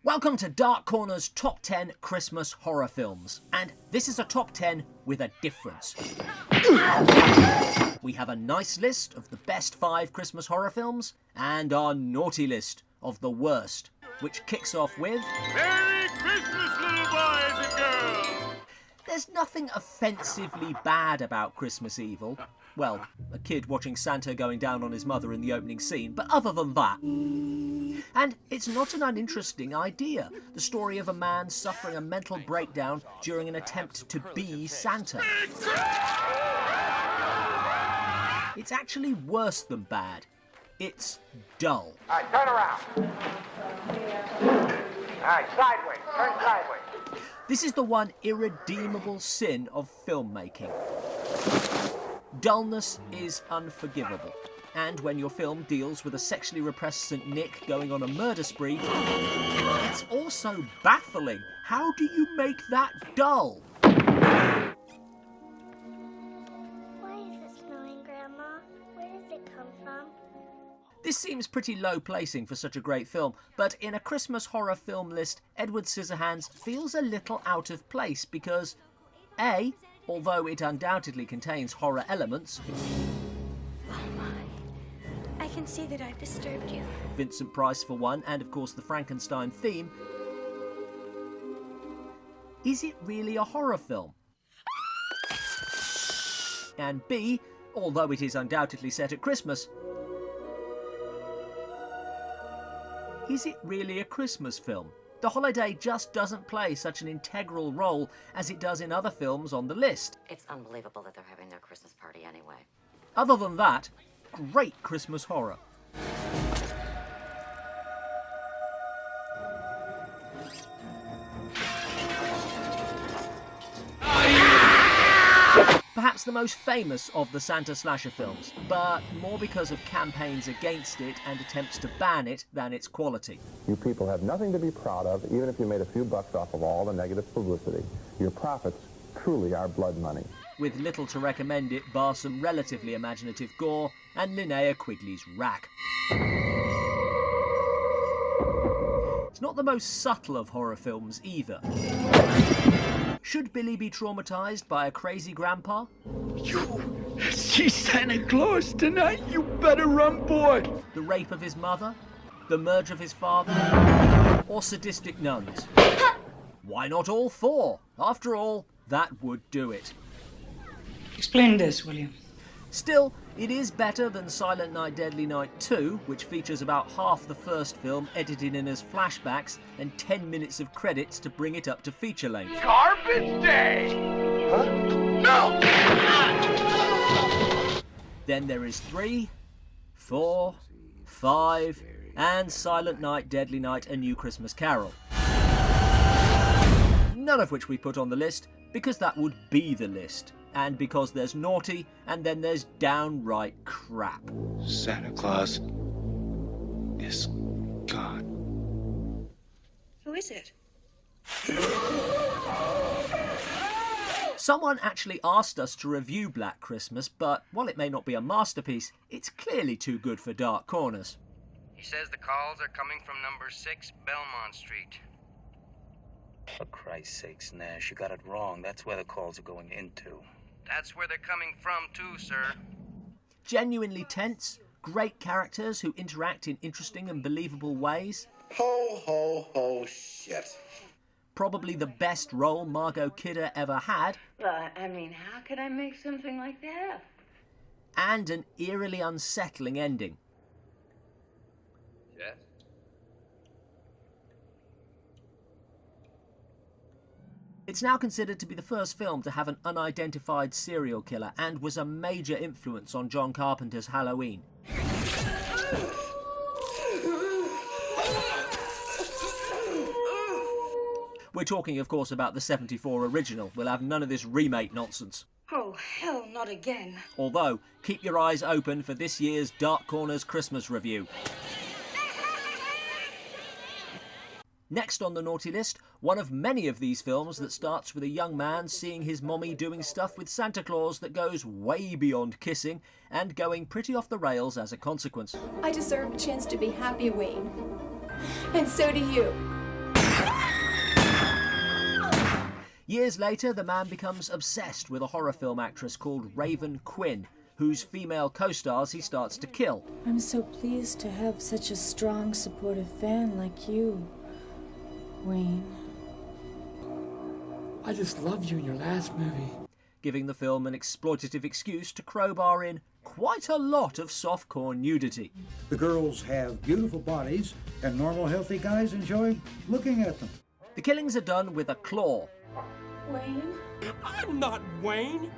Welcome to Dark Corner's Top 10 Christmas Horror Films, and this is a top 10 with a difference. We have a nice list of the best 5 Christmas horror films, and our naughty list of the worst, which kicks off with... Merry Christmas, little boys and girls! There's nothing offensively bad about Christmas Evil. Well, a kid watching Santa going down on his mother in the opening scene, but other than that... And it's not an uninteresting idea, the story of a man suffering a mental breakdown during an attempt to be Santa. It's actually worse than bad. It's dull. All right, turn around. All right, sideways. Turn sideways. This is the one irredeemable sin of filmmaking. Dullness is unforgivable. And when your film deals with a sexually repressed St. Nick going on a murder spree, it's also baffling. How do you make that dull? Why is it snowing, Grandma? Where does it come from? This seems pretty low placing for such a great film, but in a Christmas horror film list, Edward Scissorhands feels a little out of place because, A, although it undoubtedly contains horror elements... I can see that I've disturbed you. Vincent Price for one, and of course the Frankenstein theme. Is it really a horror film? And B, although it is undoubtedly set at Christmas, is it really a Christmas film? The holiday just doesn't play such an integral role as it does in other films on the list. It's unbelievable that they're having their Christmas party anyway. Other than that, great Christmas horror. Perhaps the most famous of the Santa slasher films, but more because of campaigns against it and attempts to ban it than its quality. You people have nothing to be proud of, even if you made a few bucks off of all the negative publicity. Your profits truly are blood money. With little to recommend it bar some relatively imaginative gore and Linnea Quigley's rack. It's not the most subtle of horror films either. Should Billy be traumatised by a crazy grandpa? You see Santa Claus tonight? You better run, boy! The rape of his mother? The murder of his father? Or sadistic nuns? Why not all 4? After all, that would do it. Explain this, William. Still, it is better than Silent Night, Deadly Night 2, which features about half the first film edited in as flashbacks and 10 minutes of credits to bring it up to feature length. Garbage day! Huh? No! Then there is 3, 4, 5, and Silent Night, Deadly Night, A New Christmas Carol. None of which we put on the list, because that would be the list. And because there's naughty, and then there's downright crap. Santa Claus is gone. Who is it? Someone actually asked us to review Black Christmas, but while it may not be a masterpiece, it's clearly too good for Dark Corners. He says the calls are coming from number 6 Belmont Street. For Christ's sakes, Nash, you got it wrong. That's where the calls are going into. That's where they're coming from too, sir. Genuinely tense, great characters who interact in interesting and believable ways. Ho, ho, ho, shit. Probably the best role Margot Kidder ever had. But, I mean, how could I make something like that? And an eerily unsettling ending. Yes? It's now considered to be the first film to have an unidentified serial killer and was a major influence on John Carpenter's Halloween. We're talking, of course, about the '74 original. We'll have none of this remake nonsense. Oh, hell, not again. Although, keep your eyes open for this year's Dark Corners Christmas review. Next on the naughty list, one of many of these films that starts with a young man seeing his mommy doing stuff with Santa Claus that goes way beyond kissing and going pretty off the rails as a consequence. I deserve a chance to be happy, Wayne. And so do you. Years later, the man becomes obsessed with a horror film actress called Raven Quinn, whose female co-stars he starts to kill. I'm so pleased to have such a strong, supportive fan like you, Wayne. I just loved you in your last movie. Giving the film an exploitative excuse to crowbar in quite a lot of softcore nudity. The girls have beautiful bodies, and normal, healthy guys enjoy looking at them. The killings are done with a claw. Wayne? I'm not Wayne.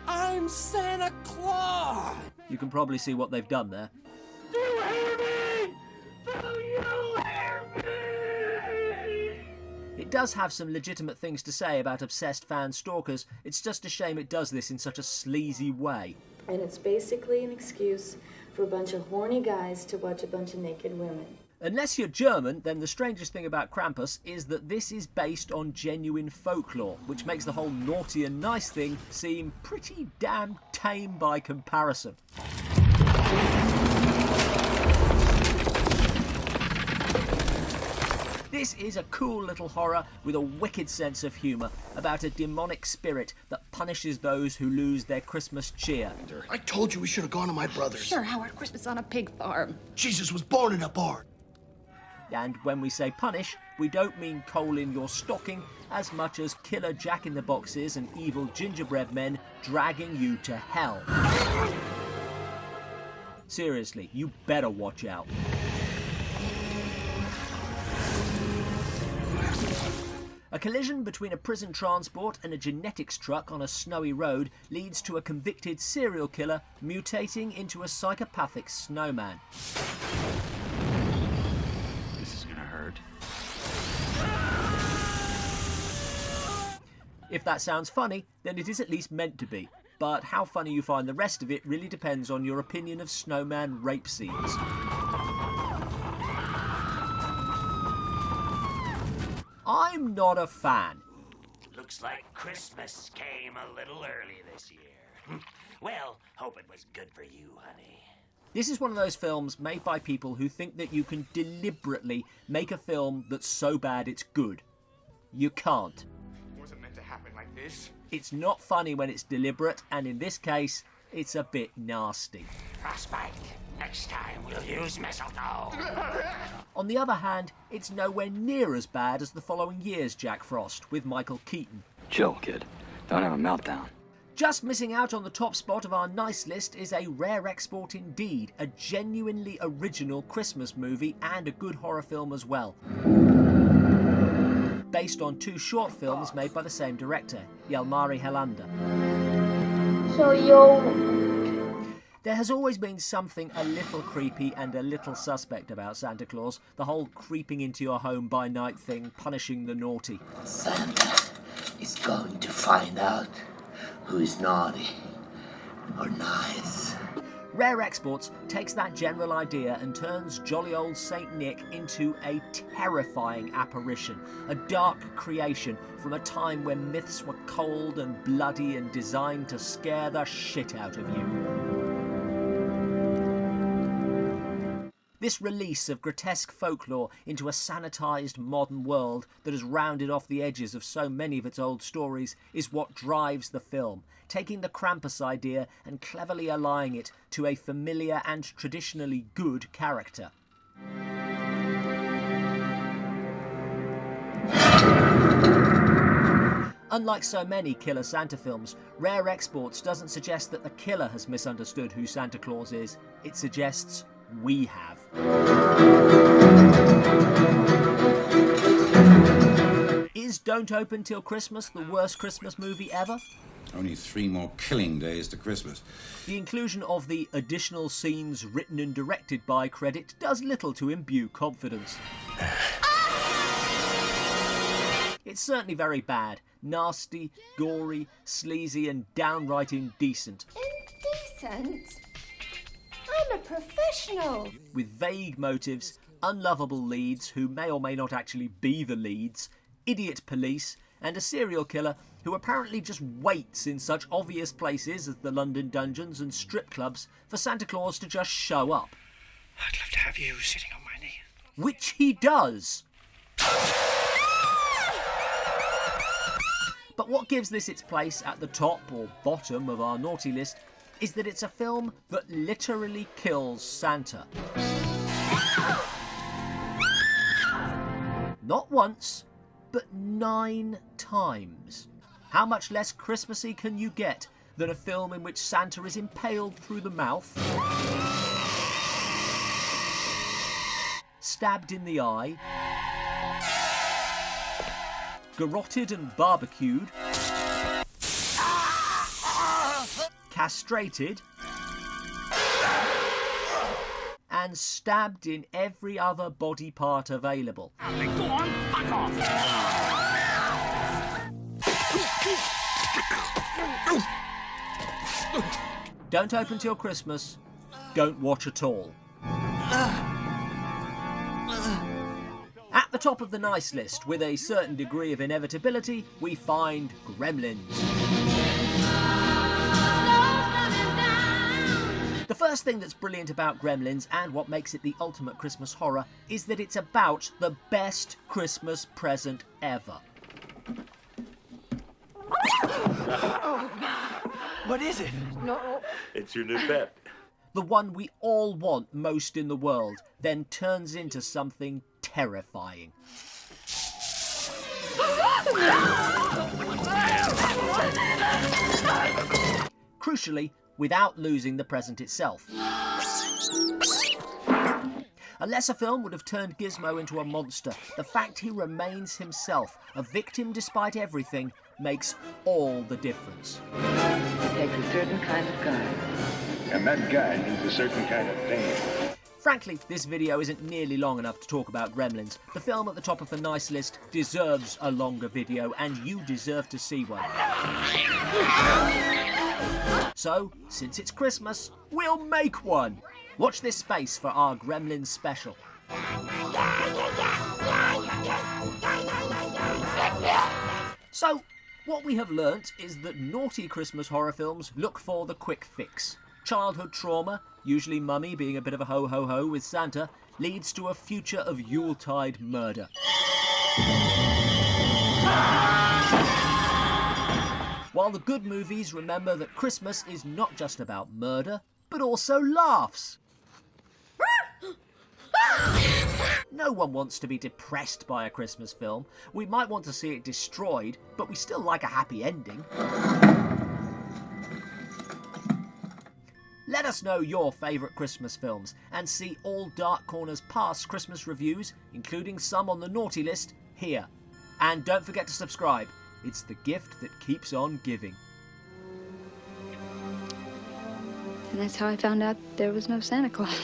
I'm Santa Claus. You can probably see what they've done there. Do you hear me? Do you hear me? It does have some legitimate things to say about obsessed fan stalkers. It's just a shame it does this in such a sleazy way. And it's basically an excuse for a bunch of horny guys to watch a bunch of naked women. Unless you're German, then the strangest thing about Krampus is that this is based on genuine folklore, which makes the whole naughty and nice thing seem pretty damn tame by comparison. This is a cool little horror with a wicked sense of humour about a demonic spirit that punishes those who lose their Christmas cheer. I told you we should have gone to my brother's. Sure, Howard, Christmas on a pig farm. Jesus was born in a barn. And when we say punish, we don't mean coal in your stocking as much as killer jack-in-the-boxes and evil gingerbread men dragging you to hell. Seriously, you better watch out. A collision between a prison transport and a genetics truck on a snowy road leads to a convicted serial killer mutating into a psychopathic snowman. This is gonna hurt. If that sounds funny, then it is at least meant to be. But how funny you find the rest of it really depends on your opinion of snowman rape scenes. I'm not a fan. Looks like Christmas came a little early this year. Well, hope it was good for you, honey. This is one of those films made by people who think that you can deliberately make a film that's so bad it's good. You can't. It wasn't meant to happen like this. It's not funny when it's deliberate, and in this case, it's a bit nasty. Frostbite. Next time we'll use mistletoe. On the other hand, it's nowhere near as bad as the following year's Jack Frost with Michael Keaton. Chill, kid. Don't have a meltdown. Just missing out on the top spot of our nice list is a rare export indeed, a genuinely original Christmas movie and a good horror film as well. Based on 2 short films made by the same director, Jalmari Helander. There has always been something a little creepy and a little suspect about Santa Claus, the whole creeping into your home by night thing, punishing the naughty. Santa is going to find out who is naughty or nice. Rare Exports takes that general idea and turns jolly old Saint Nick into a terrifying apparition, a dark creation from a time when myths were cold and bloody and designed to scare the shit out of you. This release of grotesque folklore into a sanitised modern world that has rounded off the edges of so many of its old stories is what drives the film, taking the Krampus idea and cleverly allying it to a familiar and traditionally good character. Unlike so many Killer Santa films, Rare Exports doesn't suggest that the killer has misunderstood who Santa Claus is. It suggests we have. Is Don't Open Till Christmas the worst Christmas movie ever? Only 3 more killing days to Christmas. The inclusion of the additional scenes written and directed by credit does little to imbue confidence. It's certainly very bad, nasty, gory, sleazy and downright indecent. Indecent? I'm a professional. With vague motives, unlovable leads who may or may not actually be the leads, idiot police, and a serial killer who apparently just waits in such obvious places as the London dungeons and strip clubs for Santa Claus to just show up. I'd love to have you sitting on my knee. Which he does. But what gives this its place at the top or bottom of our naughty list is that it's a film that literally kills Santa. Not once, but 9 times. How much less Christmassy can you get than a film in which Santa is impaled through the mouth, stabbed in the eye, garroted and barbecued, castrated, and stabbed in every other body part available. Go on, fuck off! Don't open till Christmas. Don't watch at all. At the top of the nice list, with a certain degree of inevitability, we find Gremlins. The first thing that's brilliant about Gremlins, and what makes it the ultimate Christmas horror, is that it's about the best Christmas present ever. What is it? No. It's your new pet. The one we all want most in the world, then turns into something terrifying. Crucially, without losing the present itself. Unless a film would have turned Gizmo into a monster, the fact he remains himself, a victim despite everything, makes all the difference. It takes a certain kind of guy. And that guy needs a certain kind of pain. Frankly, this video isn't nearly long enough to talk about Gremlins. The film at the top of the nice list deserves a longer video, and you deserve to see one. So, since it's Christmas, we'll make one! Watch this space for our Gremlins special. So, what we have learnt is that naughty Christmas horror films look for the quick fix. Childhood trauma, usually Mummy being a bit of a ho-ho-ho with Santa, leads to a future of Yuletide murder. While the good movies remember that Christmas is not just about murder, but also laughs. No one wants to be depressed by a Christmas film. We might want to see it destroyed, but we still like a happy ending. Let us know your favourite Christmas films and see all Dark Corner's past Christmas reviews, including some on the naughty list, here. And don't forget to subscribe. It's the gift that keeps on giving. And that's how I found out there was no Santa Claus.